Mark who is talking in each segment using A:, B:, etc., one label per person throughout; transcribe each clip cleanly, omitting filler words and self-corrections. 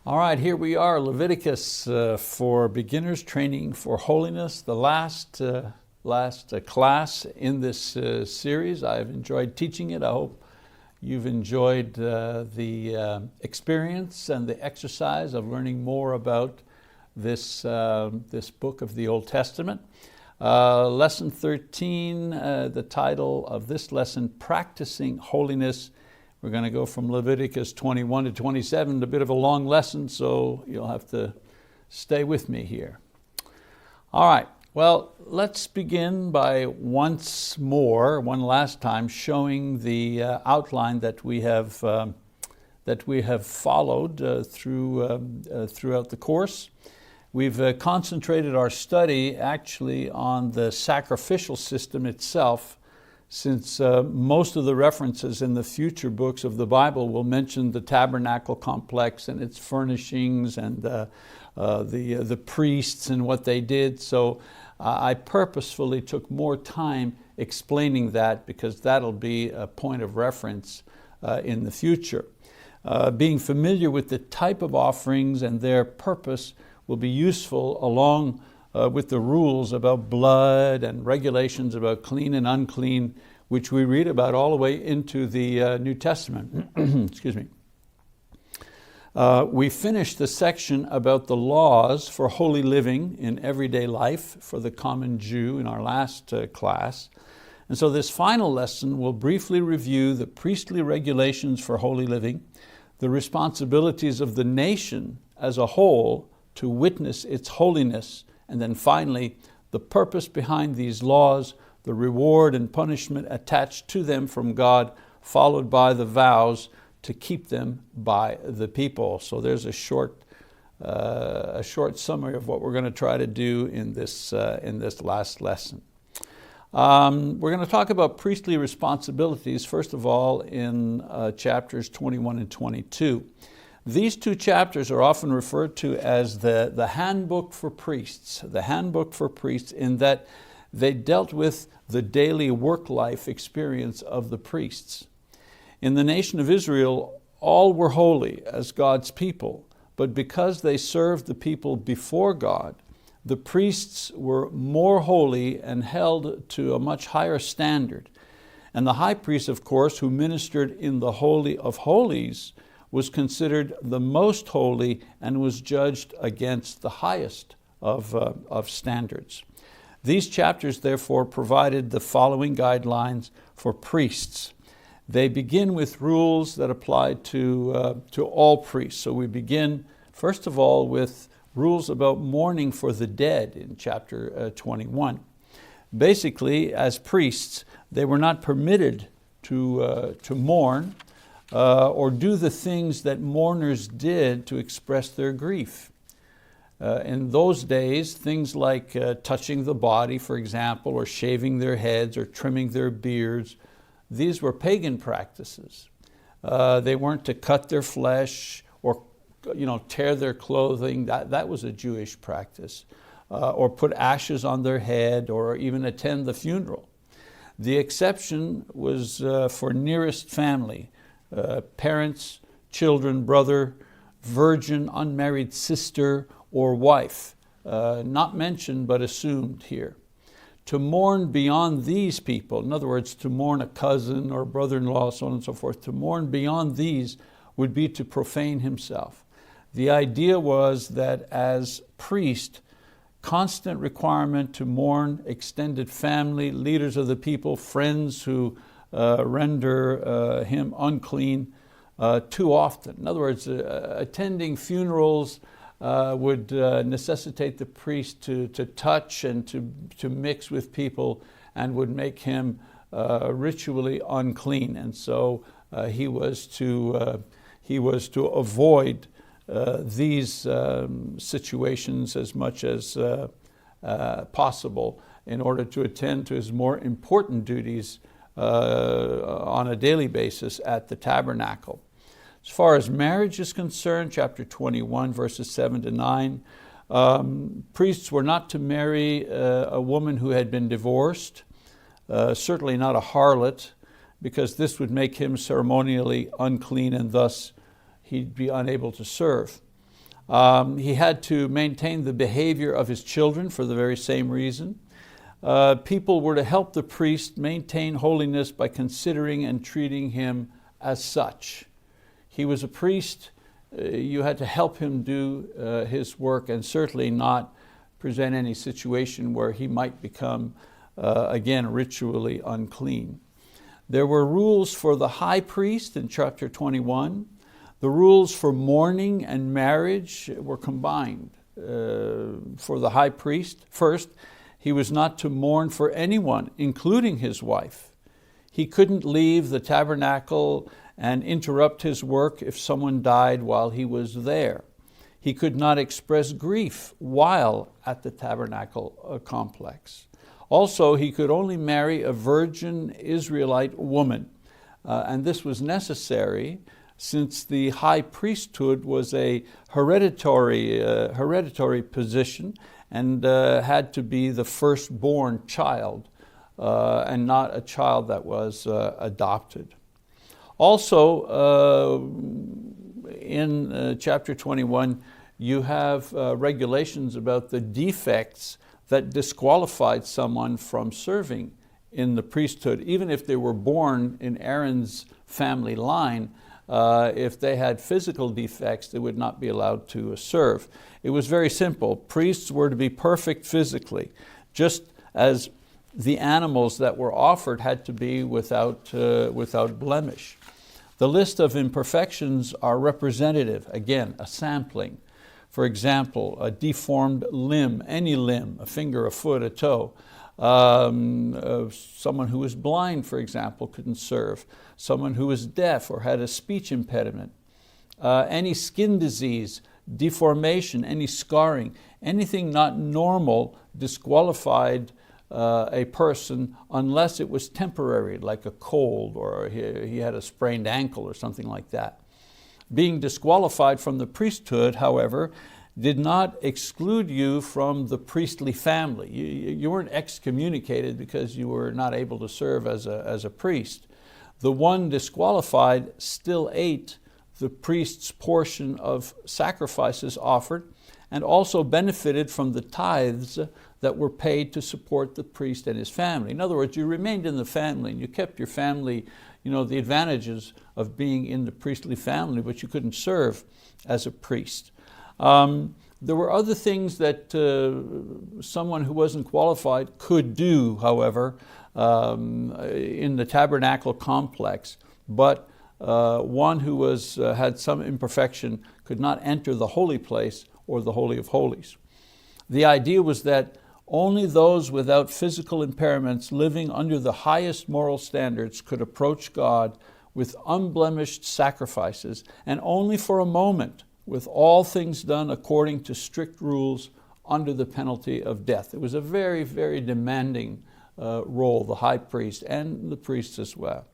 A: All right, here we are, Leviticus for beginners training for holiness, the last class in this series. I've enjoyed teaching it. I hope you've enjoyed the experience and the exercise of learning more about this book of the Old Testament. Lesson 13, the title of this lesson, Practicing Holiness. We're going to go from Leviticus 21 to 27, a bit of a long lesson, so you'll have to stay with me here. All right, well, let's begin by one last time, showing the outline that we have followed throughout the course. We've concentrated our study actually on the sacrificial system itself, since most of the references in the future books of the Bible will mention the tabernacle complex and its furnishings and the priests and what they did. So I purposefully took more time explaining that, because that'll be a point of reference in the future. Being familiar with the type of offerings and their purpose will be useful along with the rules about blood and regulations about clean and unclean, which we read about all the way into the New Testament. Excuse me. We finished the section about the laws for holy living in everyday life for the common Jew in our last class. And so this final lesson will briefly review the priestly regulations for holy living, the responsibilities of the nation as a whole to witness its holiness, and then finally, the purpose behind these laws, the reward and punishment attached to them from God, followed by the vows to keep them by the people. So there's a short summary of what we're going to try to do in this last lesson. We're going to talk about priestly responsibilities, first of all, in chapters 21 and 22. These two chapters are often referred to as the handbook for priests, in that they dealt with the daily work life experience of the priests. In the nation of Israel, all were holy as God's people, but because they served the people before God, the priests were more holy and held to a much higher standard. And the high priest, of course, who ministered in the Holy of Holies, was considered the most holy and was judged against the highest of standards. These chapters, therefore, provided the following guidelines for priests. They begin with rules that apply to all priests. So we begin, first of all, with rules about mourning for the dead in chapter 21. Basically, as priests, they were not permitted to mourn or do the things that mourners did to express their grief. In those days, things like touching the body, for example, or shaving their heads or trimming their beards, these were pagan practices. They weren't to cut their flesh or tear their clothing. That was a Jewish practice. Or put ashes on their head, or even attend the funeral. The exception was for nearest family, parents, children, brother, virgin, unmarried sister, or wife, not mentioned but assumed here. To mourn beyond these people, in other words, to mourn a cousin or brother-in-law, so on and so forth, to mourn beyond these would be to profane himself. The idea was that as priest, constant requirement to mourn extended family, leaders of the people, friends who render him unclean too often. In other words, attending funerals would necessitate the priest to touch and to mix with people, and would make him ritually unclean. And so he was to avoid these situations as much as possible in order to attend to his more important duties on a daily basis at the tabernacle. As far as marriage is concerned, chapter 21, verses 7 to 9, priests were not to marry a woman who had been divorced, certainly not a harlot, because this would make him ceremonially unclean and thus he'd be unable to serve. He had to maintain the behavior of his children for the very same reason. People were to help the priest maintain holiness by considering and treating him as such. He was a priest. You had to help him do his work, and certainly not present any situation where he might become, again, ritually unclean. There were rules for the high priest in chapter 21. The rules for mourning and marriage were combined. For the high priest, first, he was not to mourn for anyone, including his wife. He couldn't leave the tabernacle and interrupt his work if someone died while he was there. He could not express grief while at the tabernacle complex. Also, he could only marry a virgin Israelite woman. And this was necessary since the high priesthood was a hereditary position and had to be the firstborn child and not a child that was adopted. Also, in chapter 21, you have regulations about the defects that disqualified someone from serving in the priesthood. Even if they were born in Aaron's family line, if they had physical defects, they would not be allowed to serve. It was very simple. Priests were to be perfect physically, just as the animals that were offered had to be without blemish. The list of imperfections are representative, again, a sampling. For example, a deformed limb, any limb, a finger, a foot, a toe. Someone who was blind, for example, couldn't serve. Someone who was deaf or had a speech impediment. Any skin disease, deformation, any scarring, anything not normal disqualified a person unless it was temporary, like a cold or he had a sprained ankle or something like that. Being disqualified from the priesthood, however, did not exclude you from the priestly family. You weren't excommunicated because you were not able to serve as a priest. The one disqualified still ate the priest's portion of sacrifices offered and also benefited from the tithes that were paid to support the priest and his family. In other words, you remained in the family and you kept your family, the advantages of being in the priestly family, but you couldn't serve as a priest. There were other things that someone who wasn't qualified could do, however, in the tabernacle complex, but one who had some imperfection could not enter the holy place or the Holy of Holies. The idea was that only those without physical impairments living under the highest moral standards could approach God with unblemished sacrifices, and only for a moment, with all things done according to strict rules under the penalty of death. It was a very, very demanding role, the high priest and the priests as well.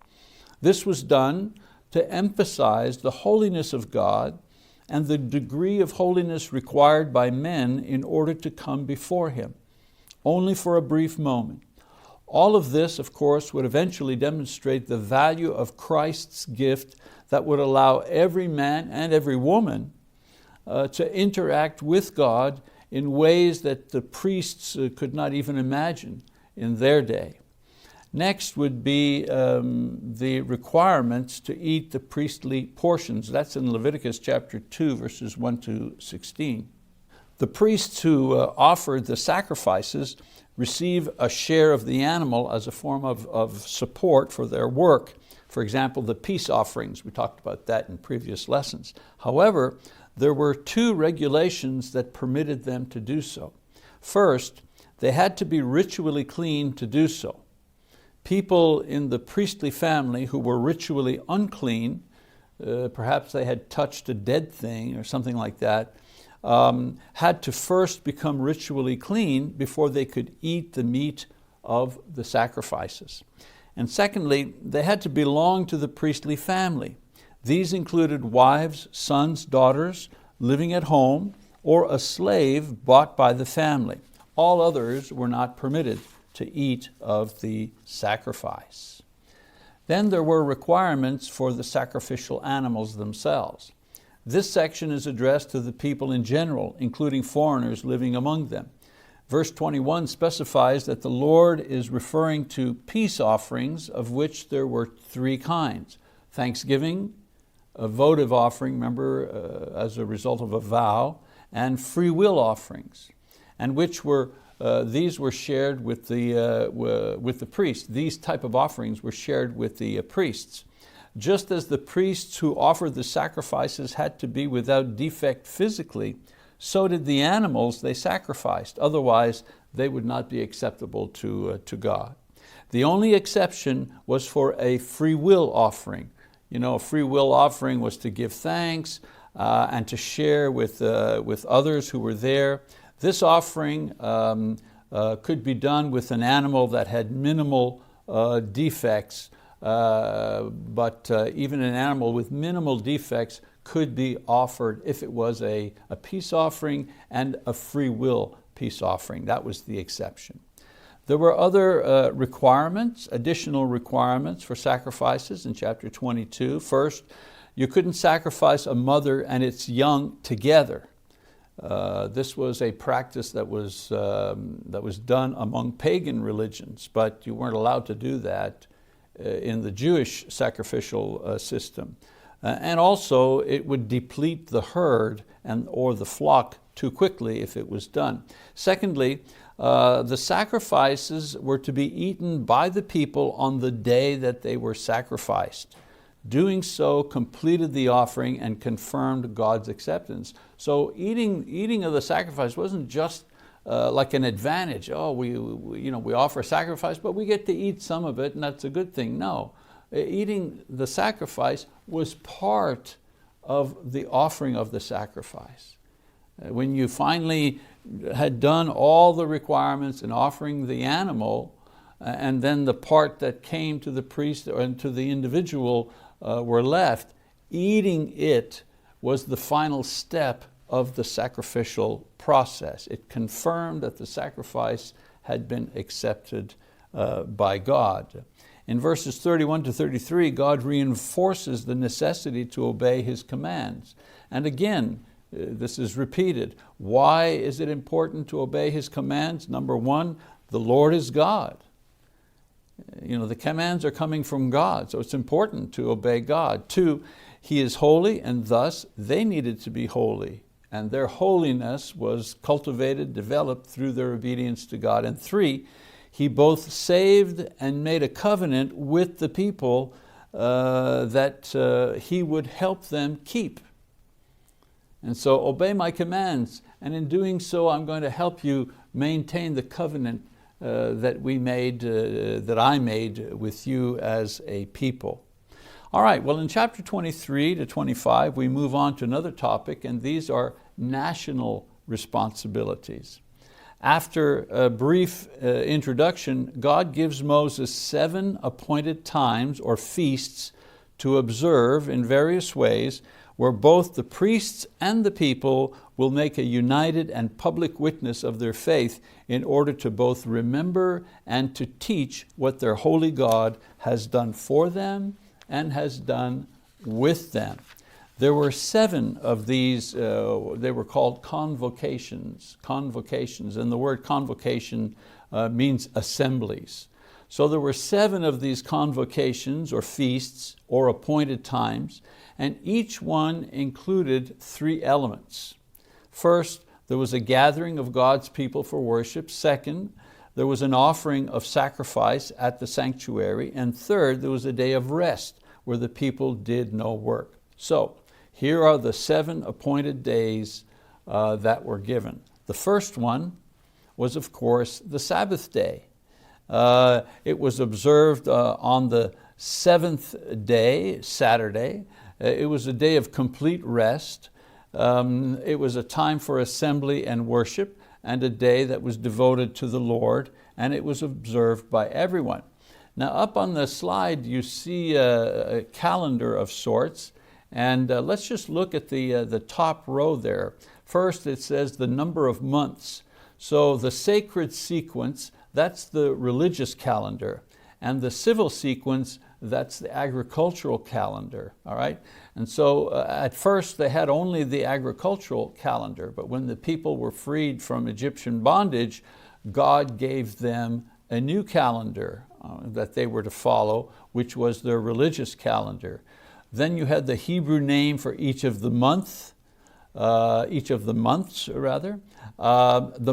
A: This was done to emphasize the holiness of God and the degree of holiness required by men in order to come before Him, only for a brief moment. All of this, of course, would eventually demonstrate the value of Christ's gift that would allow every man and every woman to interact with God in ways that the priests could not even imagine in their day. Next would be the requirements to eat the priestly portions. That's in Leviticus chapter 2, verses 1 to 16. The priests who offered the sacrifices receive a share of the animal as a form of support for their work. For example, the peace offerings, we talked about that in previous lessons. However, there were two regulations that permitted them to do so. First, they had to be ritually clean to do so. People in the priestly family who were ritually unclean, perhaps they had touched a dead thing or something like that, had to first become ritually clean before they could eat the meat of the sacrifices. And secondly, they had to belong to the priestly family. These included wives, sons, daughters living at home, or a slave bought by the family. All others were not permitted to eat of the sacrifice. Then there were requirements for the sacrificial animals themselves. This section is addressed to the people in general, including foreigners living among them. Verse 21 specifies that the Lord is referring to peace offerings, of which there were three kinds: thanksgiving, a votive offering, remember, as a result of a vow, and free will offerings, and which were these were shared with the priests. These type of offerings were shared with the priests. Just as the priests who offered the sacrifices had to be without defect physically, so did the animals they sacrificed. Otherwise, they would not be acceptable to God. The only exception was for a free will offering. You know, a free will offering was to give thanks and to share with others who were there. This offering could be done with an animal that had minimal defects, but even an animal with minimal defects could be offered if it was a peace offering and a free will peace offering. That was the exception. There were other requirements, additional requirements for sacrifices in chapter 22. First, you couldn't sacrifice a mother and its young together. This was a practice that was done among pagan religions, but you weren't allowed to do that in the Jewish sacrificial system. And also it would deplete the herd or the flock too quickly if it was done. Secondly, the sacrifices were to be eaten by the people on the day that they were sacrificed. Doing so completed the offering and confirmed God's acceptance. So eating of the sacrifice wasn't just like an advantage. Oh, we offer a sacrifice, but we get to eat some of it, and that's a good thing. No, eating the sacrifice was part of the offering of the sacrifice. When you finally had done all the requirements in offering the animal, and then the part that came to the priest and to the individual were left, eating it was the final step of the sacrificial process. It confirmed that the sacrifice had been accepted by God. In verses 31 to 33, God reinforces the necessity to obey His commands. And again, this is repeated. Why is it important to obey His commands? Number one, the Lord is God. The commands are coming from God, so it's important to obey God. Two, He is holy, and thus they needed to be holy. And their holiness was cultivated, developed through their obedience to God. And three, He both saved and made a covenant with the people that He would help them keep. And so obey my commands, and in doing so I'm going to help you maintain the covenant that I made with you as a people. All right, well, in chapter 23 to 25, we move on to another topic, and these are national responsibilities. After a brief introduction, God gives Moses 7 appointed times or feasts to observe in various ways, where both the priests and the people will make a united and public witness of their faith in order to both remember and to teach what their holy God has done for them and has done with them. There were 7 of these, they were called convocations, and the word convocation means assemblies. So there were 7 of these convocations or feasts or appointed times, and each one included 3 elements. First, there was a gathering of God's people for worship. Second, there was an offering of sacrifice at the sanctuary. And third, there was a day of rest where the people did no work. So here are the 7 appointed days that were given. The first one was, of course, the Sabbath day. It was observed on the 7th day, Saturday. It was a day of complete rest. It was a time for assembly and worship, and a day that was devoted to the Lord, and it was observed by everyone. Now up on the slide you see a calendar of sorts, and let's just look at the top row there. First it says the number of months. So the sacred sequence, that's the religious calendar, and the civil sequence, that's the agricultural calendar, all right? And so at first they had only the agricultural calendar, but when the people were freed from Egyptian bondage, God gave them a new calendar that they were to follow, which was their religious calendar. Then you had the Hebrew name for each of the months, the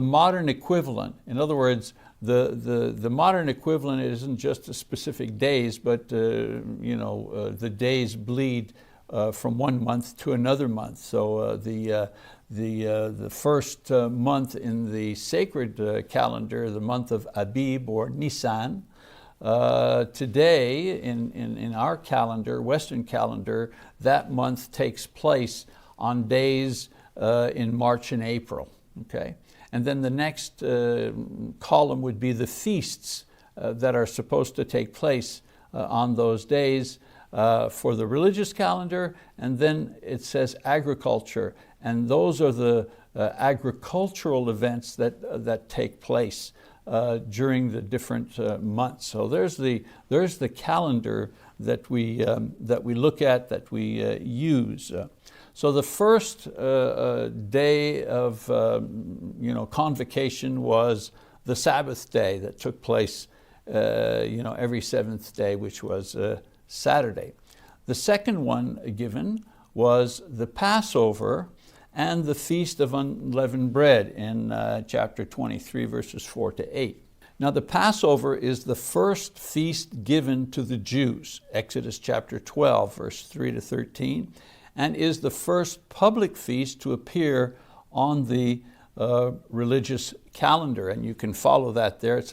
A: modern equivalent. In other words, the modern equivalent isn't just the specific days, but the days bleed from one month to another month. So the first month in the sacred calendar, the month of Abib or Nisan. Today in our calendar, Western calendar, that month takes place on days in March and April. Okay? And then the next column would be the feasts that are supposed to take place on those days for the religious calendar, and then it says agriculture, and those are the agricultural events that take place during the different months. So there's the calendar that we look at, that we use. So the first day of convocation was the Sabbath day that took place every seventh day, which was Saturday. The second one given was the Passover and the Feast of Unleavened Bread in chapter 23, verses 4 to 8. Now the Passover is the first feast given to the Jews, Exodus chapter 12, verse 3 to 13, and is the first public feast to appear on the religious calendar. And you can follow that there.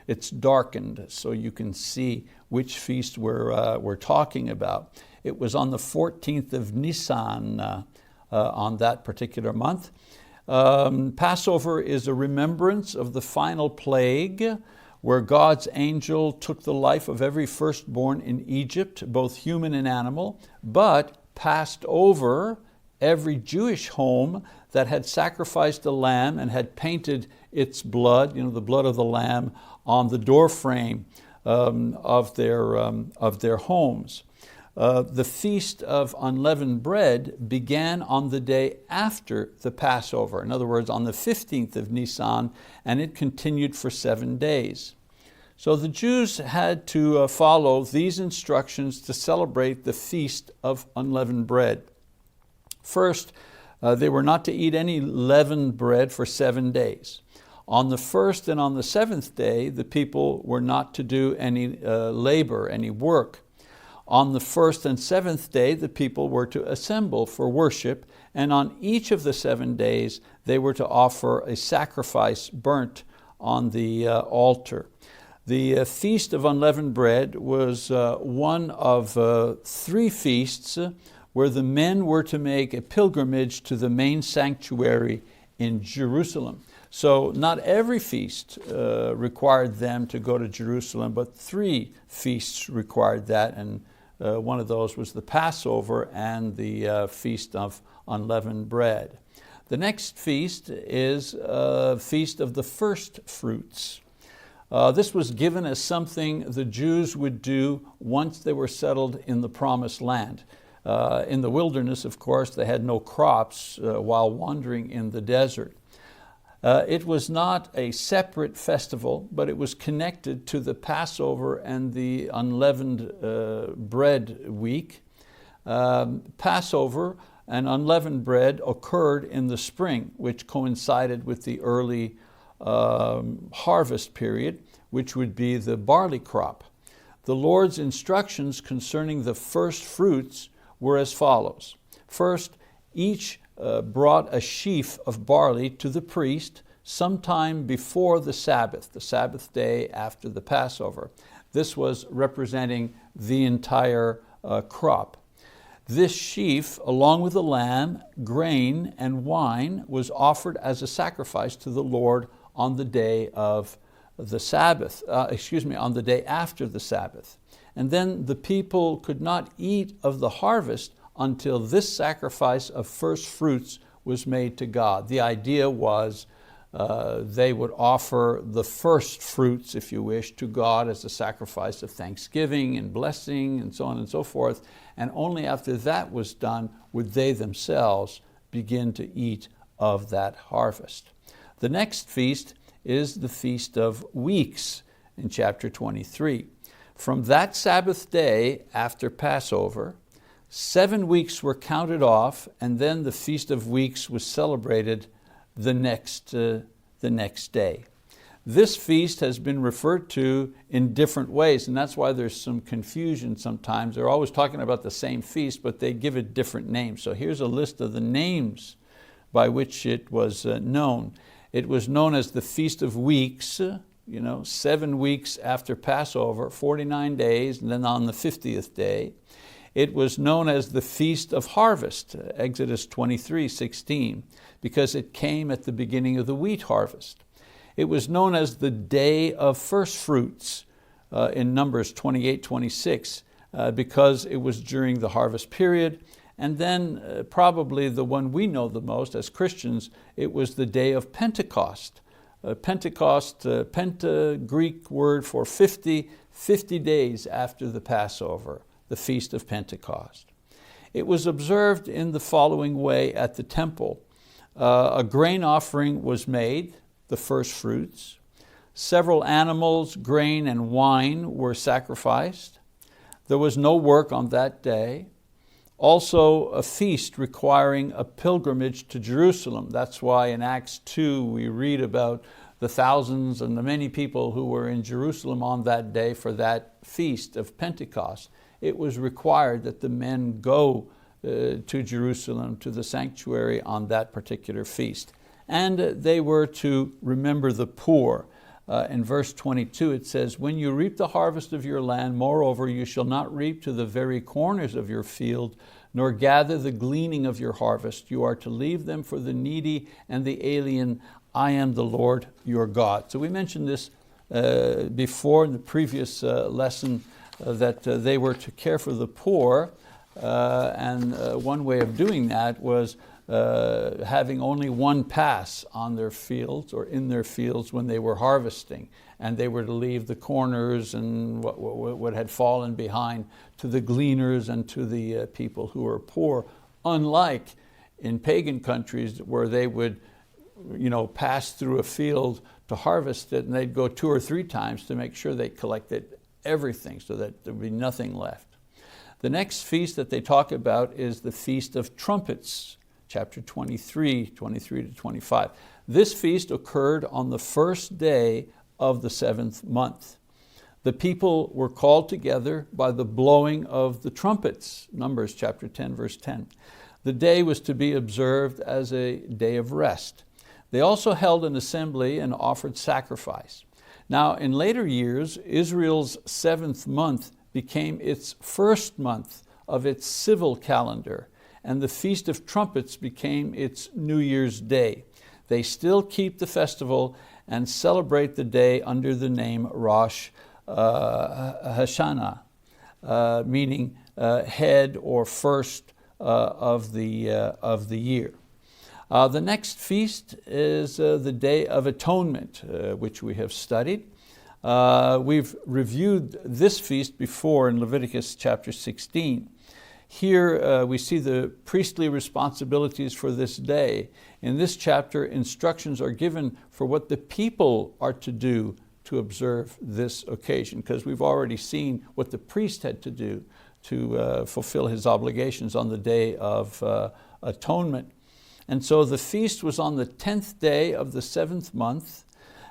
A: It's darkened, so you can see which feast we're talking about. It was on the 14th of Nisan on that particular month. Passover is a remembrance of the final plague, where God's angel took the life of every firstborn in Egypt, both human and animal, but passed over every Jewish home that had sacrificed a lamb and had painted its blood, the blood of the lamb, on the doorframe of their homes. The Feast of Unleavened Bread began on the day after the Passover, in other words, on the 15th of Nisan, and it continued for 7 days. So the Jews had to follow these instructions to celebrate the Feast of Unleavened Bread. First, they were not to eat any leavened bread for 7 days. On the first and on the seventh day, the people were not to do any labor, any work. On the first and seventh day, the people were to assemble for worship, and on each of the 7 days, they were to offer a sacrifice burnt on the altar. The Feast of Unleavened Bread was one of 3 feasts where the men were to make a pilgrimage to the main sanctuary in Jerusalem. So not every feast required them to go to Jerusalem, but 3 feasts required that, and one of those was the Passover and the Feast of Unleavened Bread. The next feast is Feast of the First Fruits. This was given as something the Jews would do once they were settled in the Promised Land. In the wilderness, of course, they had no crops while wandering in the desert. It was not a separate festival, but it was connected to the Passover and the Unleavened Bread week. Passover and unleavened bread occurred in the spring, which coincided with the early harvest period, which would be the barley crop. The Lord's instructions concerning the first fruits were as follows. First, each brought a sheaf of barley to the priest sometime before the Sabbath day after the Passover. This was representing the entire crop. This sheaf, along with the lamb, grain, and wine, was offered as a sacrifice to the Lord on the day of the Sabbath, on the day after the Sabbath. And then the people could not eat of the harvest until this sacrifice of first fruits was made to God. The idea was They would offer the first fruits, if you wish, to God as a sacrifice of thanksgiving and blessing and so on and so forth. And only after that was done would they themselves begin to eat of that harvest. The next feast is the Feast of Weeks in chapter 23. From that Sabbath day after Passover, 7 weeks were counted off, and then the Feast of Weeks was celebrated the next day. This feast has been referred to in different ways, and that's why there's some confusion sometimes. They're always talking about the same feast, but they give it different names. So here's a list of the names by which it was known. It was known as the Feast of Weeks, 7 weeks after Passover, 49 days, and then on the 50th day. It was known as the Feast of Harvest, Exodus 23:16, because it came at the beginning of the wheat harvest. It was known as the Day of First Fruits in Numbers 28:26, because it was during the harvest period. And then probably the one we know the most as Christians, it was the Day of Pentecost. Pentecost, penta, Greek word for 50 days after the Passover, the Feast of Pentecost. It was observed in the following way at the temple. A grain offering was made, the first fruits. Several animals, grain, and wine were sacrificed. There was no work on that day. Also a feast requiring a pilgrimage to Jerusalem. That's why in Acts 2 we read about the thousands and the many people who were in Jerusalem on that day for that feast of Pentecost. It was required that the men go to Jerusalem, to the sanctuary on that particular feast. And they were to remember the poor. In verse 22 it says, "When you reap the harvest of your land, moreover, you shall not reap to the very corners of your field, nor gather the gleaning of your harvest. You are to leave them for the needy and the alien. I am the Lord your God." So we mentioned this before in the previous lesson, that they were to care for the poor. And one way of doing that was having only one pass on their fields or in their fields when they were harvesting. And they were to leave the corners and what had fallen behind to the gleaners and to the people who were poor. Unlike in pagan countries where they would pass through a field to harvest it, and they'd go 2 or 3 times to make sure they collected everything so that there would be nothing left. The next feast that they talk about is the Feast of Trumpets, chapter 23 to 25. This feast occurred on the first day of the 7th month. The people were called together by the blowing of the trumpets, Numbers chapter 10, verse 10. The day was to be observed as a day of rest. They also held an assembly and offered sacrifice. Now, in later years, Israel's 7th month became its first month of its civil calendar, and the Feast of Trumpets became its New Year's Day. They still keep the festival and celebrate the day under the name Rosh Hashanah, meaning head or first of the year. The next feast is the Day of Atonement, which we have studied. We've reviewed this feast before in Leviticus chapter 16. Here we see the priestly responsibilities for this day. In this chapter, instructions are given for what the people are to do to observe this occasion, because we've already seen what the priest had to do to fulfill his obligations on the Day of Atonement. And so the feast was on the 10th day of the 7th month,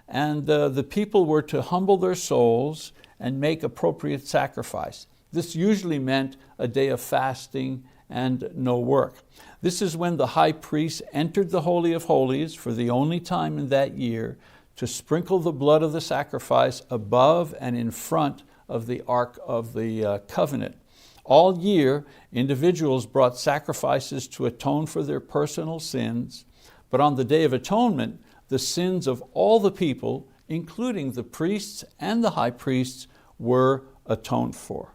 A: and the people were to humble their souls and make appropriate sacrifice. This usually meant a day of fasting and no work. This is when the high priest entered the Holy of Holies for the only time in that year to sprinkle the blood of the sacrifice above and in front of the Ark of the Covenant. All year, individuals brought sacrifices to atone for their personal sins, but on the Day of Atonement, the sins of all the people, including the priests and the high priests, were atoned for.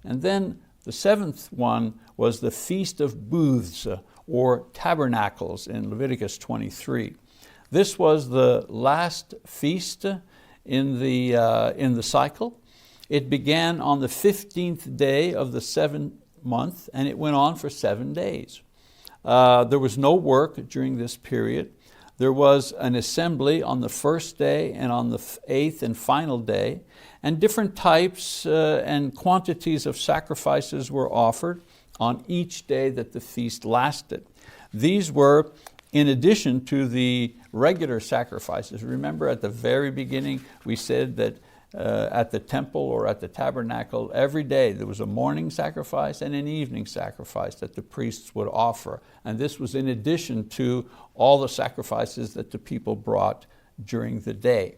A: And then the 7th one was the Feast of Booths, or Tabernacles in Leviticus 23. This was the last feast in the cycle. It began on the 15th day of the 7th month, and it went on for 7 days. There was no work during this period. There was an assembly on the first day and on the 8th and final day, and different types and quantities of sacrifices were offered on each day that the feast lasted. These were in addition to the regular sacrifices. Remember at the very beginning we said that at the temple or at the tabernacle, every day there was a morning sacrifice and an evening sacrifice that the priests would offer. And this was in addition to all the sacrifices that the people brought during the day.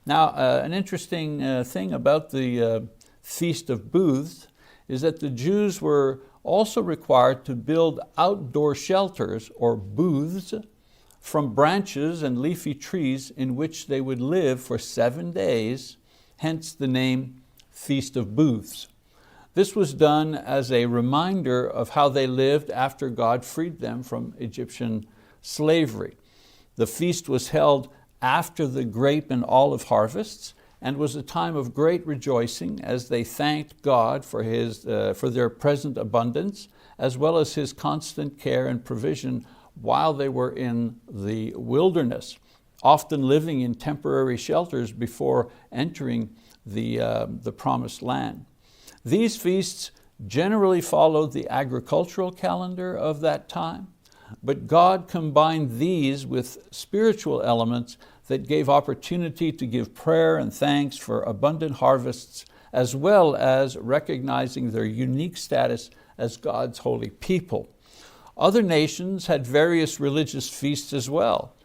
A: Now, an interesting thing about the Feast of Booths is that the Jews were also required to build outdoor shelters or booths from branches and leafy trees in which they would live for 7 days, hence the name Feast of Booths. This was done as a reminder of how they lived after God freed them from Egyptian slavery. The feast was held after the grape and olive harvests and was a time of great rejoicing as they thanked God for their present abundance, as well as His constant care and provision while they were in the wilderness, often living in temporary shelters before entering the promised land. These feasts generally followed the agricultural calendar of that time, but God combined these with spiritual elements that gave opportunity to give prayer and thanks for abundant harvests, as well as recognizing their unique status as God's holy people. Other nations had various religious feasts as well,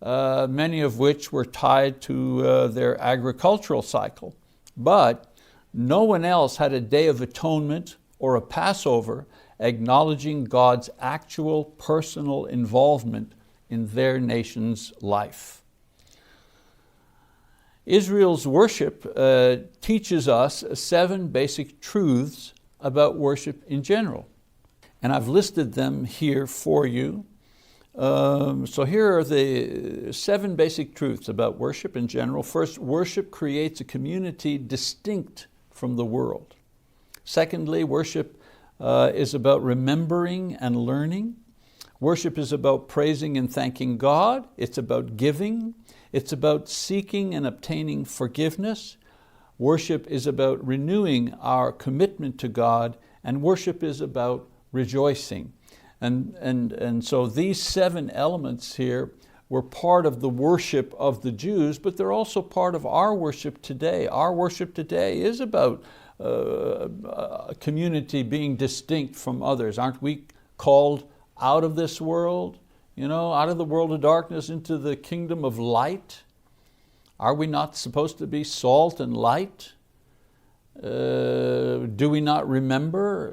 A: many of which were tied to their agricultural cycle. But no one else had a Day of Atonement or a Passover acknowledging God's actual personal involvement in their nation's life. Israel's worship teaches us 7 basic truths about worship in general. And I've listed them here for you. So here are the 7 basic truths about worship in general. First, worship creates a community distinct from the world. Secondly, worship is about remembering and learning. Worship is about praising and thanking God. It's about giving. It's about seeking and obtaining forgiveness. Worship is about renewing our commitment to God, and worship is about rejoicing. And so these 7 elements here were part of the worship of the Jews, but they're also part of our worship today. Our worship today is about a community being distinct from others. Aren't we called out of this world, out of the world of darkness into the kingdom of light? Are we not supposed to be salt and light? Do we not remember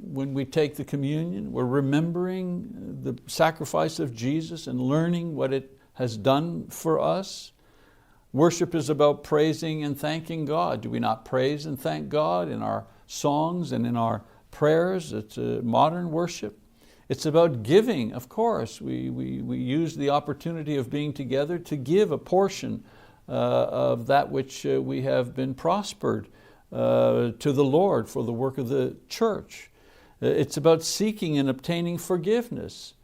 A: when we take the communion? We're remembering the sacrifice of Jesus and learning what it has done for us. Worship is about praising and thanking God. Do we not praise and thank God in our songs and in our prayers? It's a modern worship. It's about giving, of course. We use the opportunity of being together to give a portion of that which we have been prospered to the Lord for the work of the church. It's about seeking and obtaining forgiveness.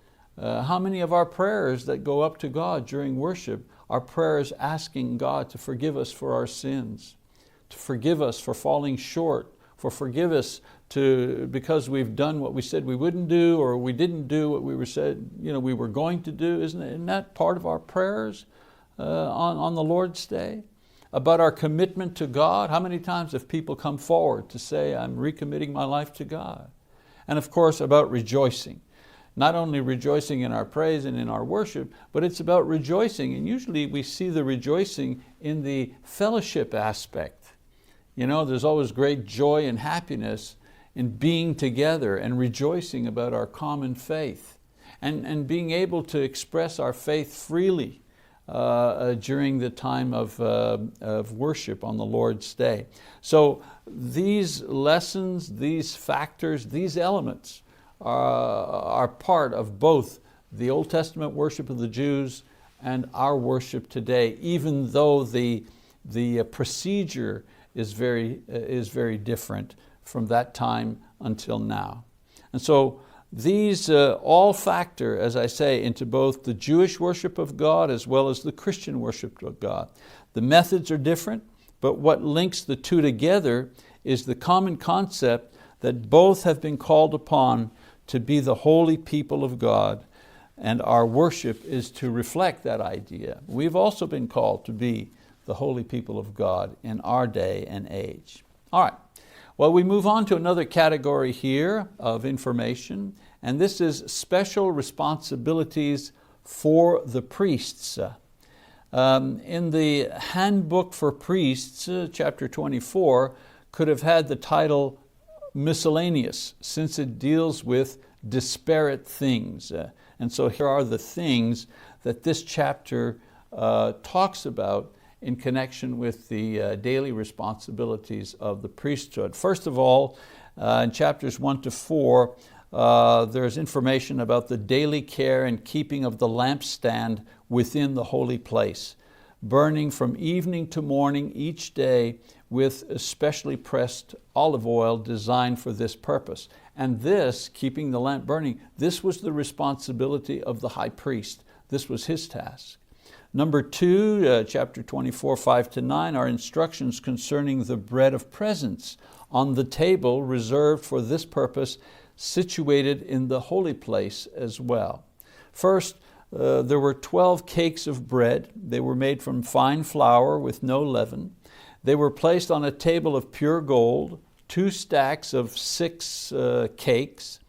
A: How many of our prayers that go up to God during worship are prayers asking God to forgive us for our sins, to forgive us for falling short, for forgive us because we've done what we said we wouldn't do, or we didn't do what we were going to do? Isn't that part of our prayers on the Lord's Day? About our commitment to God. How many times have people come forward to say, I'm recommitting my life to God? And of course, about rejoicing. Not only rejoicing in our praise and in our worship, but it's about rejoicing. And usually we see the rejoicing in the fellowship aspect. There's always great joy and happiness in being together and rejoicing about our common faith and being able to express our faith freely during the time of worship on the Lord's Day. So these lessons, these factors, these elements are part of both the Old Testament worship of the Jews and our worship today, even though the procedure is very different from that time until now. And so these all factor, as I say, into both the Jewish worship of God as well as the Christian worship of God. The methods are different, but what links the two together is the common concept that both have been called upon to be the holy people of God, and our worship is to reflect that idea. We've also been called to be the holy people of God in our day and age. All right, well, we move on to another category here of information, and this is special responsibilities for the priests. In the Handbook for Priests, chapter 24, could have had the title miscellaneous, since it deals with disparate things. And so here are the things that this chapter talks about in connection with the daily responsibilities of the priesthood. First of all, in chapters 1 to 4, there's information about the daily care and keeping of the lampstand within the holy place, burning from evening to morning each day with especially pressed olive oil designed for this purpose. And this, keeping the lamp burning, this was the responsibility of the high priest. This was his task. Number 2, chapter 24, 5 to 9, are instructions concerning the bread of presence on the table reserved for this purpose, situated in the holy place as well. First, there were 12 cakes of bread. They were made from fine flour with no leaven. They were placed on a table of pure gold, 2 stacks of 6 cakes.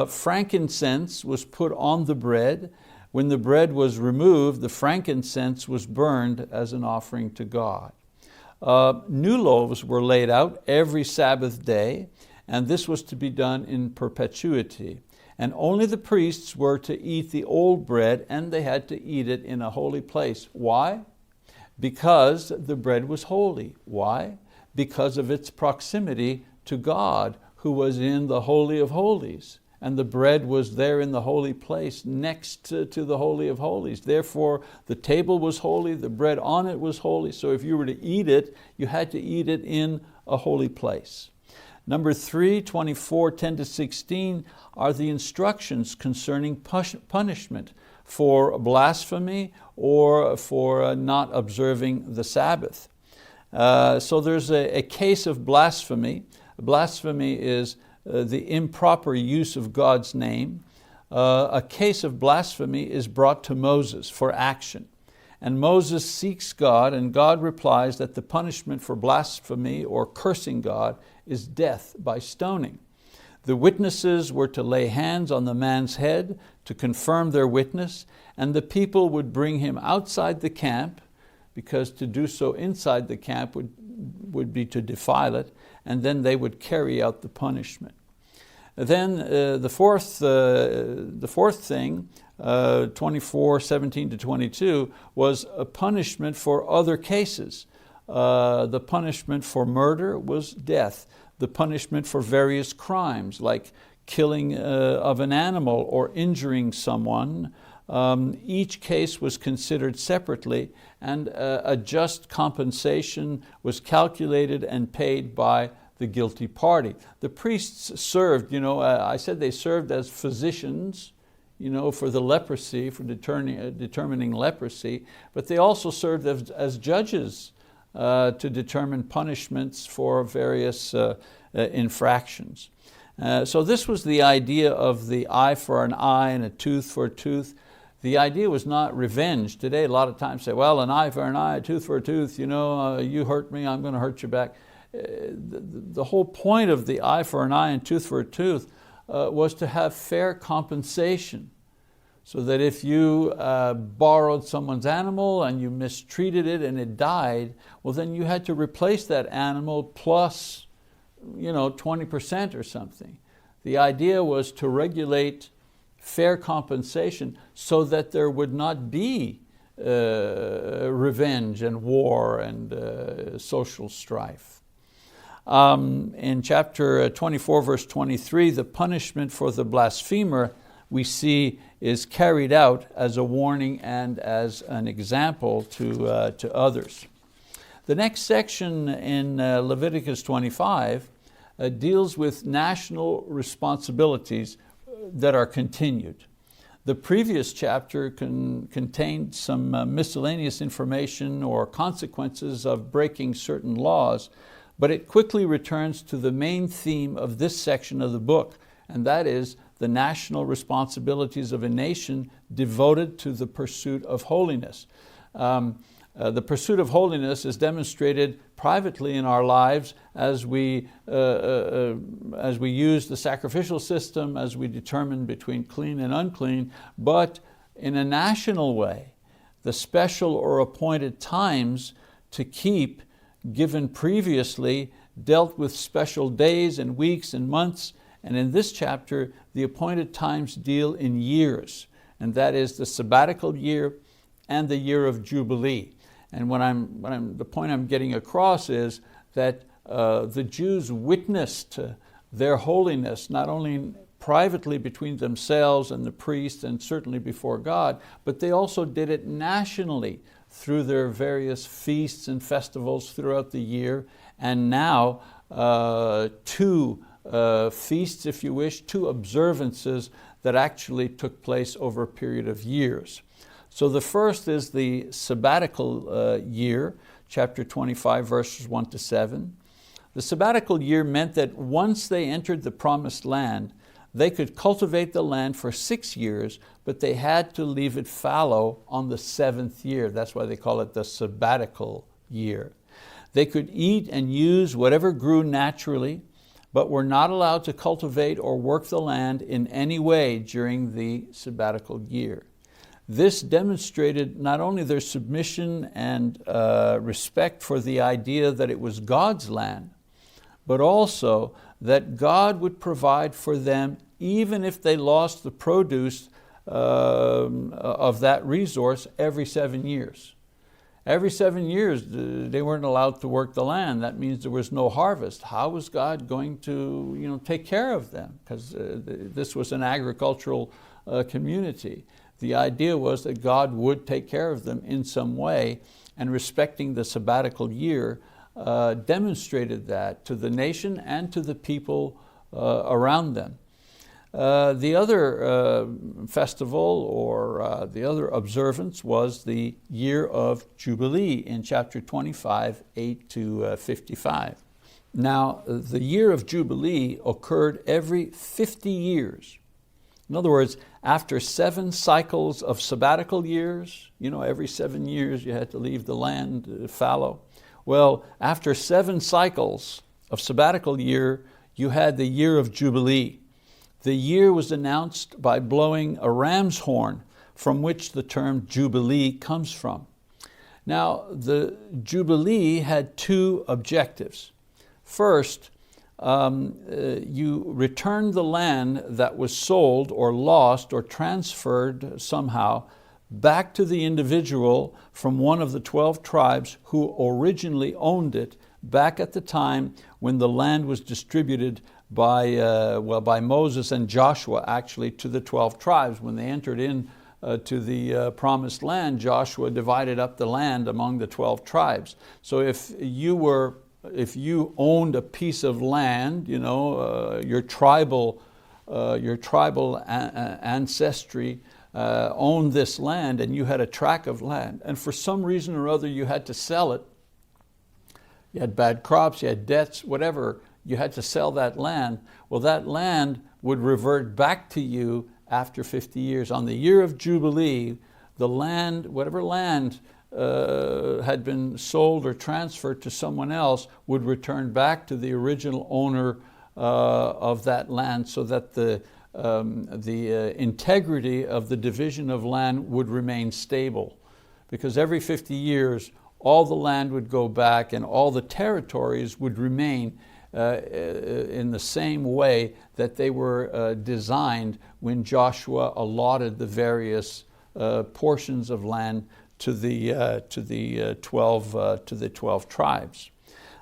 A: Frankincense was put on the bread. When the bread was removed, the frankincense was burned as an offering to God. New loaves were laid out every Sabbath day, and this was to be done in perpetuity. And only the priests were to eat the old bread, and they had to eat it in a holy place. Why? Because the bread was holy. Why? Because of its proximity to God, who was in the Holy of Holies. And the bread was there in the holy place next to the Holy of Holies. Therefore, the table was holy, the bread on it was holy. So if you were to eat it, you had to eat it in a holy place. Number 3, 24, 10 to 16, are the instructions concerning punishment for blasphemy or for not observing the Sabbath. So there's a case of blasphemy. Blasphemy is the improper use of God's name. A case of blasphemy is brought to Moses for action. And Moses seeks God, and God replies that the punishment for blasphemy or cursing God is death by stoning. The witnesses were to lay hands on the man's head to confirm their witness, and the people would bring him outside the camp, because to do so inside the camp would be to defile it, and then they would carry out the punishment. Then the fourth thing, 24, 17 to 22, was a punishment for other cases. The punishment for murder was death. The punishment for various crimes, like killing of an animal or injuring someone, each case was considered separately, and a just compensation was calculated and paid by the guilty party. The priests served, I said they served as physicians, for the leprosy, for determining leprosy, but they also served as judges to determine punishments for various infractions. So this was the idea of the eye for an eye and a tooth for a tooth. The idea was not revenge. Today a lot of times say, well, an eye for an eye, a tooth for a tooth, you hurt me, I'm going to hurt you back. The whole point of the eye for an eye and tooth for a tooth was to have fair compensation, so that if you borrowed someone's animal and you mistreated it and it died, well then you had to replace that animal plus 20% or something. The idea was to regulate fair compensation so that there would not be revenge and war and social strife. In chapter 24, verse 23, the punishment for the blasphemer we see is carried out as a warning and as an example to others. The next section in Leviticus 25 deals with national responsibilities that are continued. The previous chapter contained some miscellaneous information or consequences of breaking certain laws, but it quickly returns to the main theme of this section of the book, and that is the national responsibilities of a nation devoted to the pursuit of holiness. The pursuit of holiness is demonstrated privately in our lives as we use the sacrificial system, as we determine between clean and unclean, but in a national way, the special or appointed times to keep given previously dealt with special days and weeks and months, and in this chapter, the appointed times deal in years, and that is the sabbatical year and the year of Jubilee. And the point I'm getting across is that the Jews witnessed their holiness, not only privately between themselves and the priest and certainly before God, but they also did it nationally through their various feasts and festivals throughout the year. And now two feasts, if you wish, two observances that actually took place over a period of years. So the first is the sabbatical year, chapter 25, verses 1 to 7. The sabbatical year meant that once they entered the promised land, they could cultivate the land for 6 years, but they had to leave it fallow on the 7th year. That's why they call it the sabbatical year. They could eat and use whatever grew naturally, but were not allowed to cultivate or work the land in any way during the sabbatical year. This demonstrated not only their submission and respect for the idea that it was God's land, but also that God would provide for them even if they lost the produce of that resource every 7 years. Every 7 years they weren't allowed to work the land. That means there was no harvest. How was God going to take care of them? Because this was an agricultural community. The idea was that God would take care of them in some way, and respecting the sabbatical year demonstrated that to the nation and to the people around them. The other festival or the other observance was the year of Jubilee in chapter 25, 8 to 55. Now, the year of Jubilee occurred every 50 years. In other words, after 7 cycles of sabbatical years, every 7 years you had to leave the land fallow. Well, after 7 cycles of sabbatical year, you had the year of Jubilee. The year was announced by blowing a ram's horn, from which the term Jubilee comes from. Now, the Jubilee had 2 objectives. First, you returned the land that was sold or lost or transferred somehow back to the individual from one of the 12 tribes who originally owned it back at the time when the land was distributed by Moses and Joshua actually to the 12 tribes. When they entered in to the promised land, Joshua divided up the land among the 12 tribes. So if you owned a piece of land, your tribal ancestry owned this land, and you had a tract of land, and for some reason or other you had to sell it. You had bad crops, you had debts, whatever, you had to sell that land. Well, that land would revert back to you after 50 years. On the year of Jubilee, the land, whatever land had been sold or transferred to someone else, would return back to the original owner of that land, so that the integrity of the division of land would remain stable. Because every 50 years, all the land would go back and all the territories would remain in the same way that they were designed when Joshua allotted the various portions of land to the 12 tribes.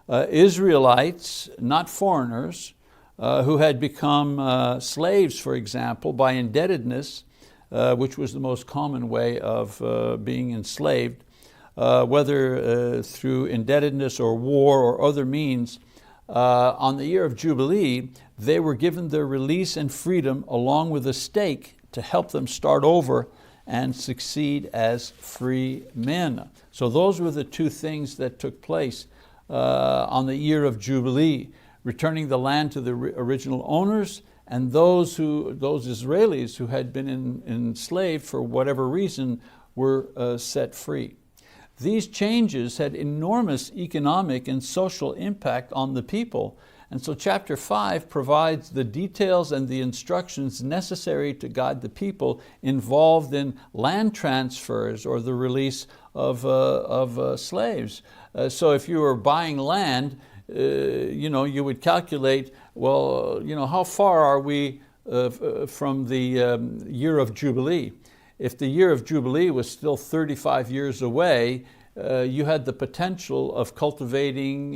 A: Israelites, not foreigners, who had become slaves, for example, by indebtedness, which was the most common way of being enslaved, whether through indebtedness or war or other means. On the year of Jubilee, they were given their release and freedom along with a stake to help them start over and succeed as free men. So those were the two things that took place on the year of Jubilee, returning the land to the original owners, and those Israelis who had been enslaved for whatever reason were set free. These changes had enormous economic and social impact on the people. And so chapter 5 provides the details and the instructions necessary to guide the people involved in land transfers or the release of slaves. So if you were buying land, you would calculate, well, how far are we from the year of Jubilee? If the year of Jubilee was still 35 years away, you had the potential of cultivating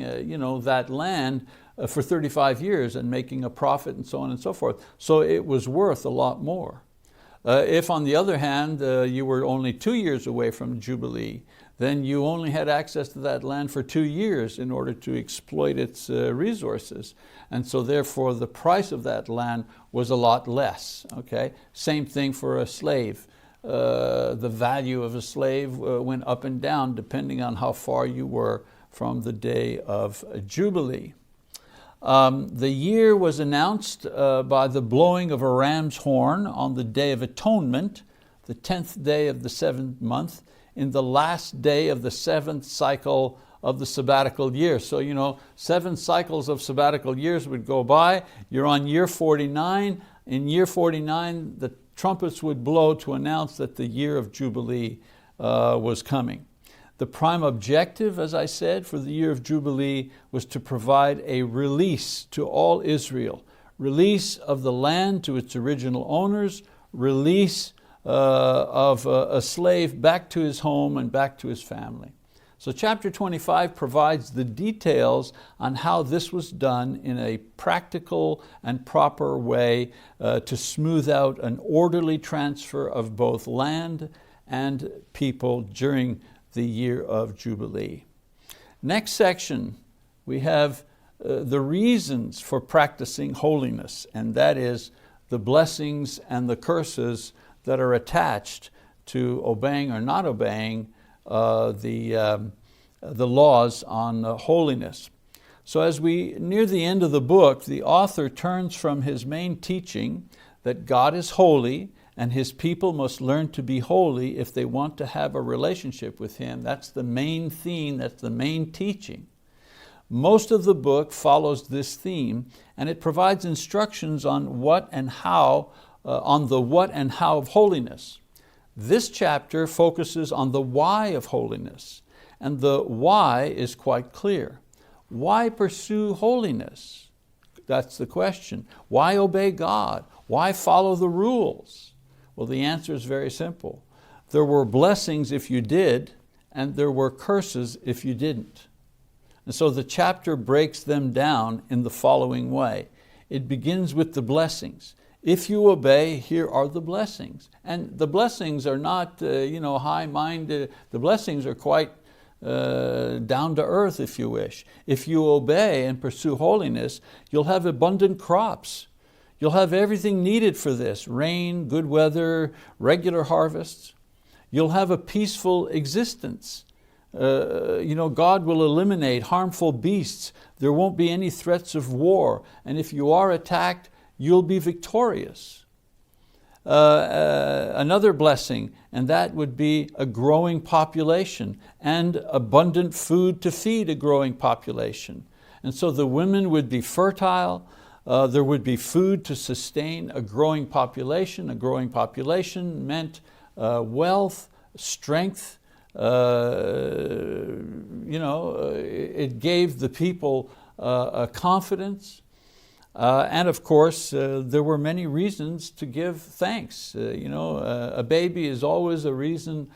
A: that land for 35 years and making a profit and so on and so forth. So it was worth a lot more. If on the other hand, you were only 2 years away from Jubilee, then you only had access to that land for 2 years in order to exploit its resources. And so therefore the price of that land was a lot less. Okay? Same thing for a slave. The value of a slave went up and down depending on how far you were from the day of Jubilee. The year was announced by the blowing of a ram's horn on the Day of Atonement, the 10th day of the 7th month, in the last day of the 7th cycle of the sabbatical year. So 7 cycles of sabbatical years would go by. You're on year 49. In year 49, the trumpets would blow to announce that the year of Jubilee was coming. The prime objective, as I said, for the year of Jubilee was to provide a release to all Israel, release of the land to its original owners, release of a slave back to his home and back to his family. So chapter 25 provides the details on how this was done in a practical and proper way to smooth out an orderly transfer of both land and people during the year of Jubilee. Next section, we have the reasons for practicing holiness, and that is the blessings and the curses that are attached to obeying or not obeying the laws on holiness. So as we near the end of the book, the author turns from his main teaching that God is holy and His people must learn to be holy if they want to have a relationship with Him. That's the main theme, that's the main teaching. Most of the book follows this theme, and it provides instructions on what and how, on the what and how of holiness. This chapter focuses on the why of holiness, and the why is quite clear. Why pursue holiness? That's the question. Why obey God? Why follow the rules? Well, the answer is very simple. There were blessings if you did, and there were curses if you didn't. And so the chapter breaks them down in the following way. It begins with the blessings. If you obey, here are the blessings. And the blessings are not high-minded. The blessings are quite down to earth, if you wish. If you obey and pursue holiness, you'll have abundant crops. You'll have everything needed for this: rain, good weather, regular harvests. You'll have a peaceful existence. God will eliminate harmful beasts. There won't be any threats of war. And if you are attacked, you'll be victorious. Another blessing, and that would be a growing population and abundant food to feed a growing population. And so the women would be fertile. There would be food to sustain a growing population. A growing population meant wealth, strength. It gave the people a confidence. And of course, there were many reasons to give thanks. A baby is always a reason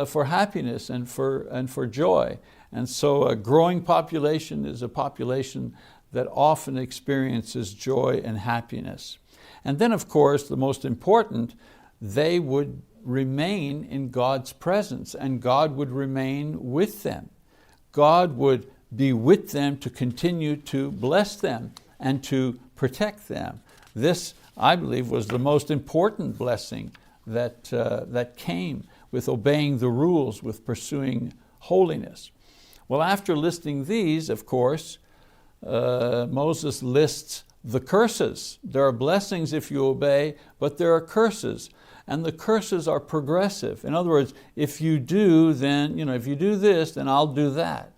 A: for happiness and for joy. And so a growing population is a population that often experiences joy and happiness. And then, of course, the most important, they would remain in God's presence, and God would remain with them. God would be with them to continue to bless them and to protect them. This, I believe, was the most important blessing that came with obeying the rules, with pursuing holiness. Well, after listing these, of course, Moses lists the curses. There are blessings if you obey, but there are curses. And the curses are progressive. In other words, if you do, then, if you do this, then I'll do that.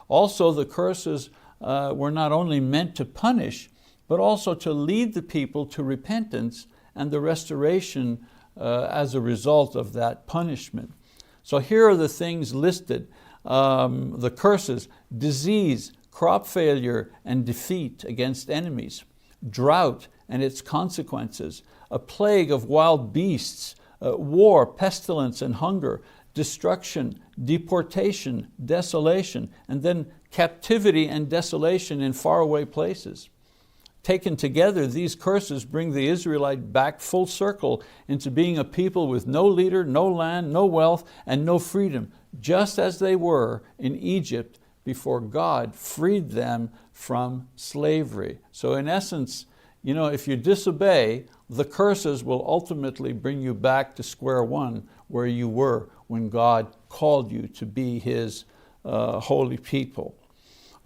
A: Also, the curses were not only meant to punish, but also to lead the people to repentance and the restoration as a result of that punishment. So here are the things listed. The curses: disease, crop failure and defeat against enemies, drought and its consequences, a plague of wild beasts, war, pestilence and hunger, destruction, deportation, desolation, and then captivity and desolation in faraway places. Taken together, these curses bring the Israelite back full circle into being a people with no leader, no land, no wealth, and no freedom, just as they were in Egypt before God freed them from slavery. So in essence, if you disobey, the curses will ultimately bring you back to square one where you were when God called you to be His holy people.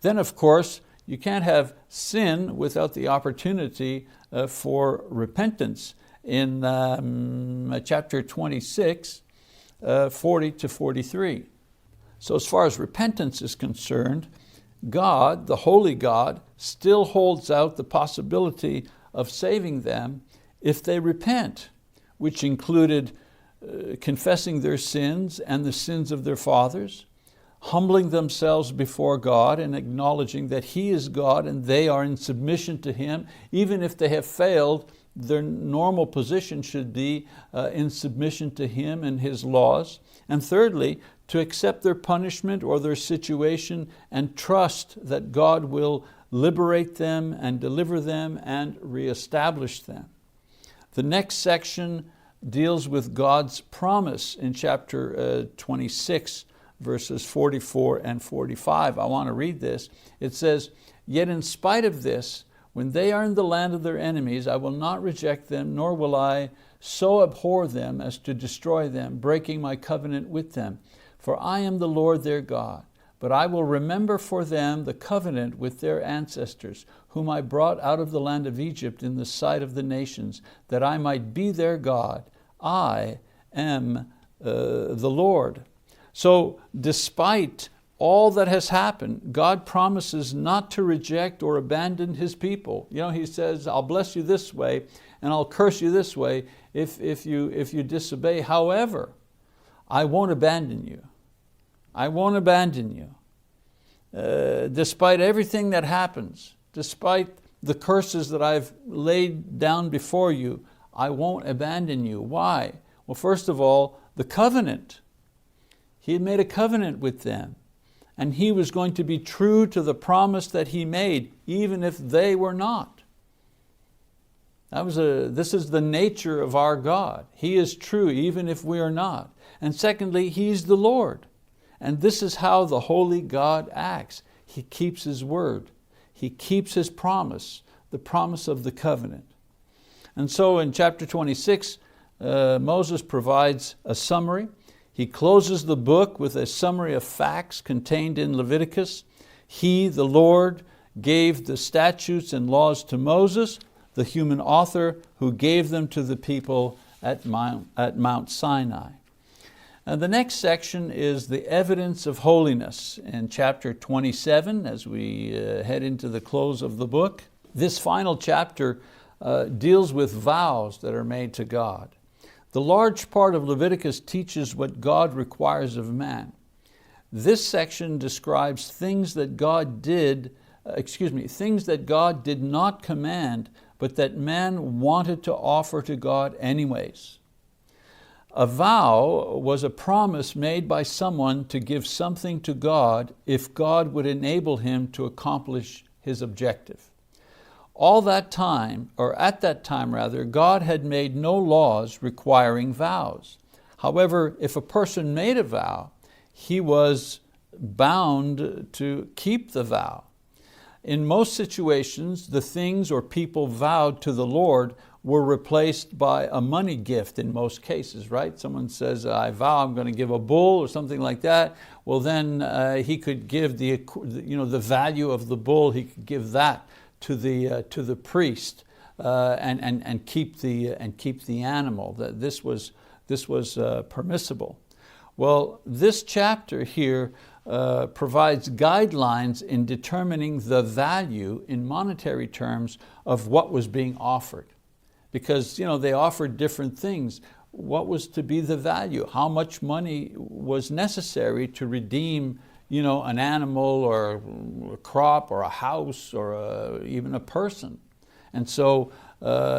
A: Then, of course, you can't have sin without the opportunity for repentance. In chapter 26, 40 to 43. So as far as repentance is concerned, God, the holy God, still holds out the possibility of saving them if they repent, which included confessing their sins and the sins of their fathers, humbling themselves before God and acknowledging that He is God and they are in submission to Him. Even if they have failed, their normal position should be in submission to Him and His laws. And thirdly, to accept their punishment or their situation and trust that God will liberate them and deliver them and reestablish them. The next section deals with God's promise in chapter 26, verses 44 and 45. I want to read this. It says, "Yet in spite of this, when they are in the land of their enemies, I will not reject them, nor will I so abhor them as to destroy them, breaking my covenant with them. For I am the Lord their God. But I will remember for them the covenant with their ancestors, whom I brought out of the land of Egypt in the sight of the nations, that I might be their God. I am the Lord." So despite all that has happened, God promises not to reject or abandon His people. He says, I'll bless you this way and I'll curse you this way if you disobey. However, I won't abandon you. I won't abandon you. Despite everything that happens, despite the curses that I've laid down before you, I won't abandon you. Why? Well, first of all, the covenant. He had made a covenant with them, and He was going to be true to the promise that He made, even if they were not. This is the nature of our God. He is true even if we are not. And secondly, He's the Lord. And this is how the holy God acts. He keeps His word. He keeps His promise, the promise of the covenant. And so in chapter 26, Moses provides a summary. He closes the book with a summary of facts contained in Leviticus. He, the Lord, gave the statutes and laws to Moses, the human author, who gave them to the people at Mount Sinai. And the next section is the evidence of holiness in chapter 27 as we head into the close of the book. This final chapter deals with vows that are made to God. The large part of Leviticus teaches what God requires of man. This section describes things that God did not command, but that man wanted to offer to God anyways. A vow was a promise made by someone to give something to God if God would enable him to accomplish his objective. All that time, or at that time rather, God had made no laws requiring vows. However, if a person made a vow, he was bound to keep the vow. In most situations, the things or people vowed to the Lord were replaced by a money gift in most cases, right? Someone says, I vow I'm going to give a bull or something like that. Well, then he could give the value of the bull, he could give that to the priest and keep the animal. This was permissible. Well, this chapter here provides guidelines in determining the value in monetary terms of what was being offered. Because they offered different things. What was to be the value? How much money was necessary to redeem an animal or a crop or a house or even a person? And so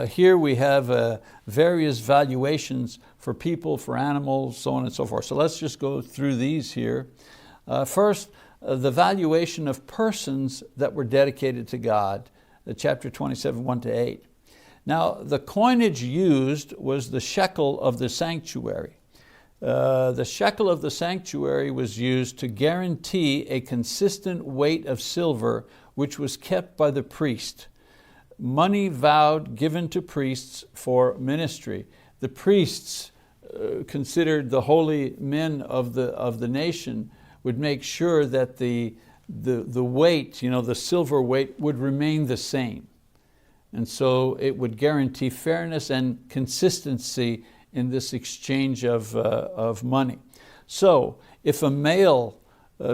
A: here we have various valuations for people, for animals, so on and so forth. So let's just go through these here. First, the valuation of persons that were dedicated to God, chapter 27, 1-8. Now, the coinage used was the shekel of the sanctuary. The shekel of the sanctuary was used to guarantee a consistent weight of silver which was kept by the priest. Money vowed given to priests for ministry. The priests, considered the holy men of the nation, would make sure that the weight, the silver weight, would remain the same. And so it would guarantee fairness and consistency in this exchange of money. So if a male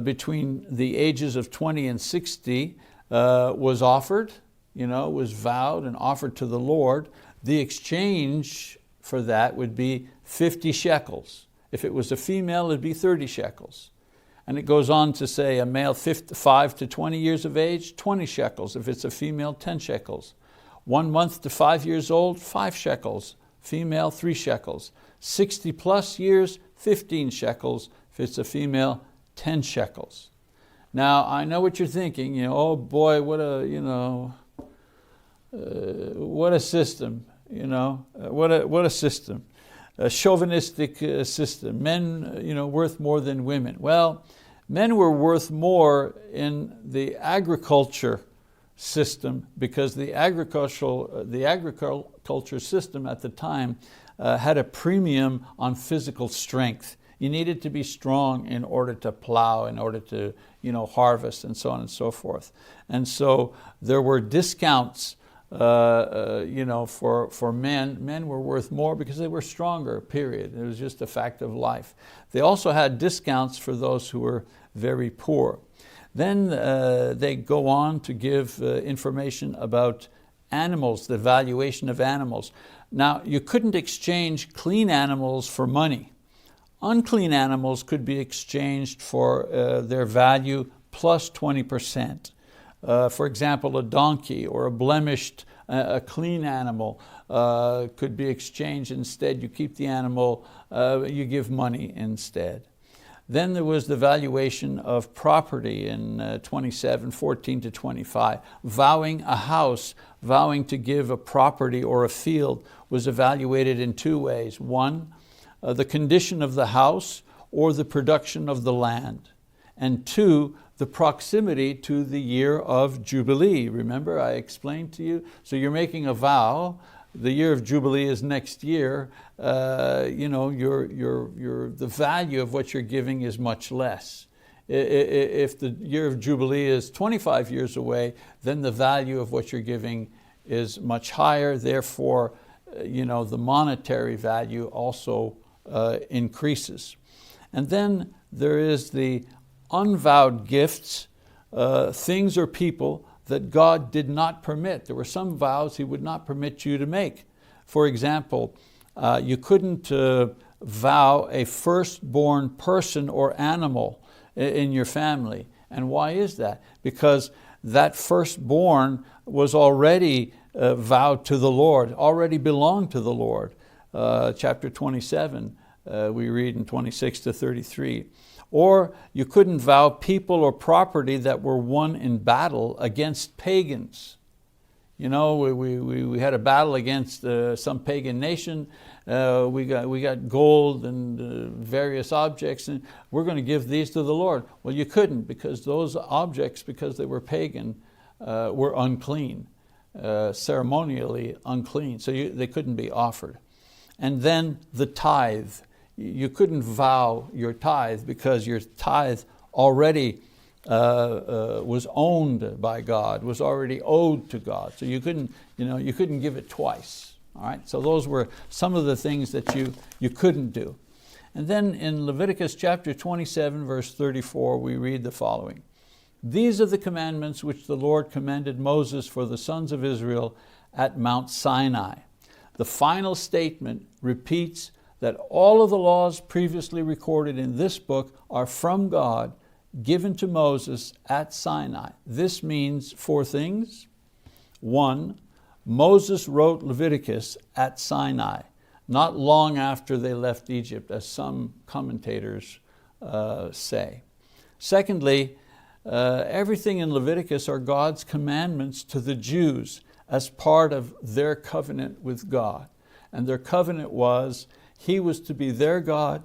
A: between the ages of 20 and 60 was offered, was vowed and offered to the Lord, the exchange for that would be 50 shekels. If it was a female, it'd be 30 shekels. And it goes on to say a male 5 to 20 years of age, 20 shekels. If it's a female, 10 shekels. 1 month to 5 years old, 5 shekels. Female, 3 shekels. 60 plus years, 15 shekels. If it's a female, 10 shekels. Now, I know what you're thinking, oh boy, what a system, what a system. A chauvinistic system. Men, worth more than women. Well, men were worth more in the agriculture system because the agriculture system at the time had a premium on physical strength. You needed to be strong in order to plow, in order to harvest, and so on and so forth. And so there were discounts for men. Men were worth more because they were stronger, period. It was just a fact of life. They also had discounts for those who were very poor. Then they go on to give information about animals, the valuation of animals. Now, you couldn't exchange clean animals for money. Unclean animals could be exchanged for their value plus 20%. For example, a donkey or a blemished, a clean animal could be exchanged. Instead, you keep the animal, you give money instead. Then there was the valuation of property in 27:14-25. Vowing a house, vowing to give a property or a field was evaluated in 2 ways. 1, the condition of the house or the production of the land. And 2, the proximity to the year of Jubilee. Remember, I explained to you? So you're making a vow. The year of Jubilee is next year. The value of what you're giving is much less. If the year of Jubilee is 25 years away, then the value of what you're giving is much higher. Therefore, the monetary value also increases. And then there is the unvowed gifts, things or people that God did not permit. There were some vows He would not permit you to make. For example, you couldn't vow a firstborn person or animal in your family. And why is that? Because that firstborn was already vowed to the Lord, already belonged to the Lord. Chapter 27, we read in 26 to 33. Or you couldn't vow people or property that were won in battle against pagans. You know, we had a battle against some pagan nation. We got gold and various objects, and we're going to give these to the Lord. Well, you couldn't, because those objects, because they were pagan, were unclean, ceremonially unclean, so they couldn't be offered. And then the tithe. You couldn't vow your tithe because your tithe already was owned by God, was already owed to God. So you couldn't give it twice. All right. So those were some of the things that you couldn't do. And then in Leviticus chapter 27, verse 34, we read the following: "These are the commandments which the Lord commanded Moses for the sons of Israel at Mount Sinai." The final statement repeats that all of the laws previously recorded in this book are from God, given to Moses at Sinai. This means 4 things. 1, Moses wrote Leviticus at Sinai, not long after they left Egypt, as some commentators say. Secondly, everything in Leviticus are God's commandments to the Jews as part of their covenant with God. And their covenant was, He was to be their God,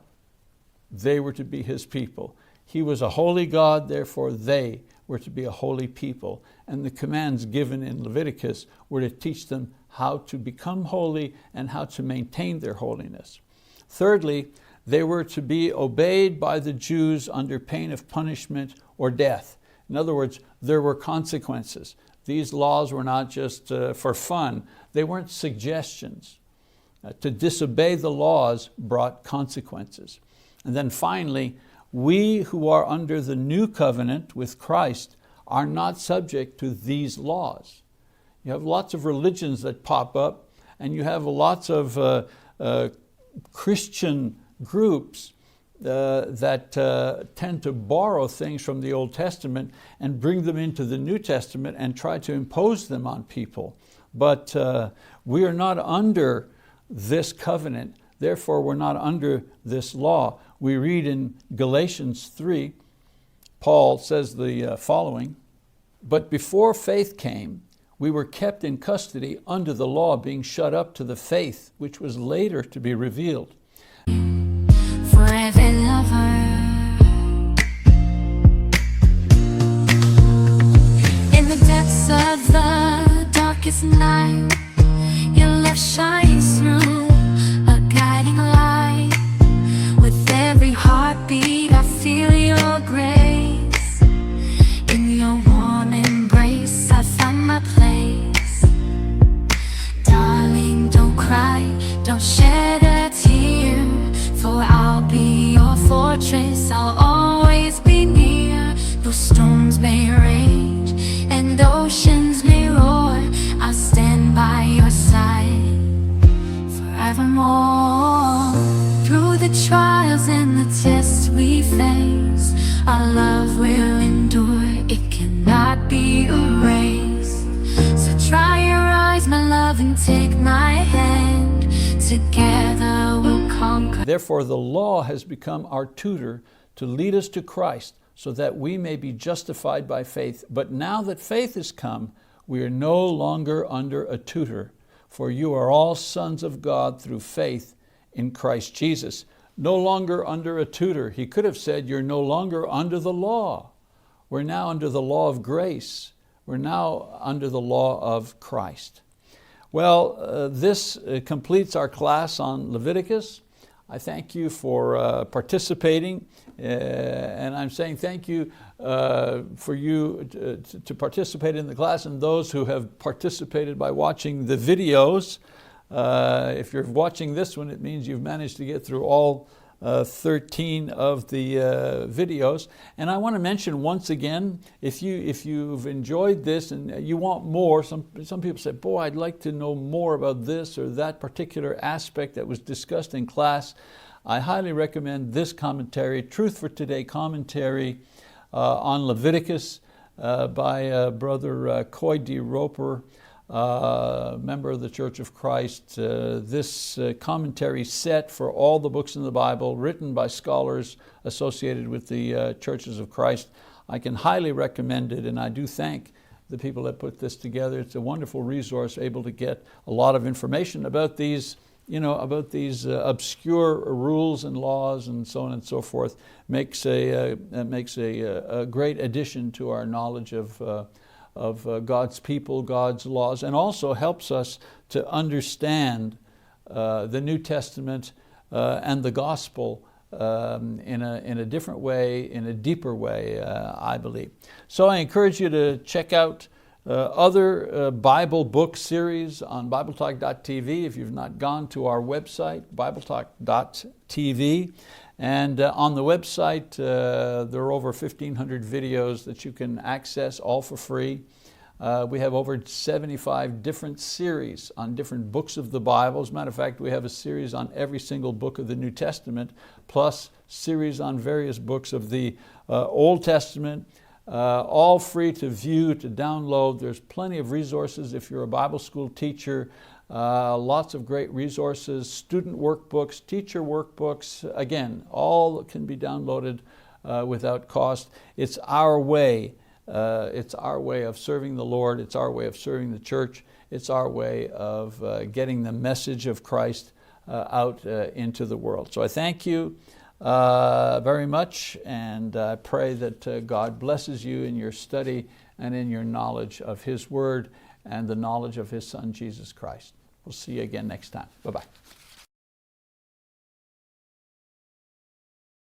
A: they were to be His people. He was a holy God, therefore they were to be a holy people. And the commands given in Leviticus were to teach them how to become holy and how to maintain their holiness. Thirdly, they were to be obeyed by the Jews under pain of punishment or death. In other words, there were consequences. These laws were not just for fun. They weren't suggestions. To disobey the laws brought consequences. And then finally, we who are under the new covenant with Christ are not subject to these laws. You have lots of religions that pop up, and you have lots of Christian groups that tend to borrow things from the Old Testament and bring them into the New Testament and try to impose them on people. But we are not under this covenant, therefore we're not under this law. We read in Galatians 3, Paul says the following: "But before faith came, we were kept in custody under the law, being shut up to the faith which was later to be revealed."
B: For every lover, in the depths of the darkest night, your love shines through, a guiding light. With every heartbeat I feel your grace. In your warm embrace I find my place. Darling, don't cry, don't shed a tear, for I'll be your fortress, I'll always be near. Though storms may rage and oceans may roar, I'll stand by your side forevermore. Through the trials and the tests we face, our love will endure, it cannot be erased. So dry your eyes, my love, and take my hand. Together we'll conquer.
A: Therefore the law has become our tutor to lead us to Christ, so that we may be justified by faith. But now that faith has come, we are no longer under a tutor, for you are all sons of God through faith in Christ Jesus. No longer under a tutor. He could have said, you're no longer under the law. We're now under the law of grace. We're now under the law of Christ. Well, this completes our class on Leviticus. I thank you for participating, and I'm saying thank you for you to participate in the class, and those who have participated by watching the videos. If you're watching this one, it means you've managed to get through all 13 of the videos. And I want to mention once again, if you've enjoyed this and you want more, some people say, boy, I'd like to know more about this or that particular aspect that was discussed in class. I highly recommend this commentary, Truth for Today commentary on Leviticus by Brother Coy D. Roper. member of the Church of Christ. This commentary set for all the books in the Bible, written by scholars associated with the Churches of Christ, I can highly recommend it, and I do thank the people that put this together. It's a wonderful resource, able to get a lot of information about these, obscure rules and laws and so on and so forth. Makes a great addition to our knowledge of God's people, God's laws, and also helps us to understand the New Testament and the gospel in a different way, in a deeper way, I believe. So I encourage you to check out other Bible book series on BibleTalk.tv if you've not gone to our website, BibleTalk.tv. And on the website, there are over 1,500 videos that you can access, all for free. We have over 75 different series on different books of the Bible. As a matter of fact, we have a series on every single book of the New Testament, plus series on various books of the Old Testament, all free to view, to download. There's plenty of resources if you're a Bible school teacher. Lots of great resources, student workbooks, teacher workbooks. Again, all can be downloaded without cost. It's our way. It's our way of serving the Lord. It's our way of serving the church. It's our way of getting the message of Christ out into the world. So I thank you very much, and I pray that God blesses you in your study and in your knowledge of His Word and the knowledge of His Son, Jesus Christ. We'll see you again next time. Bye-bye.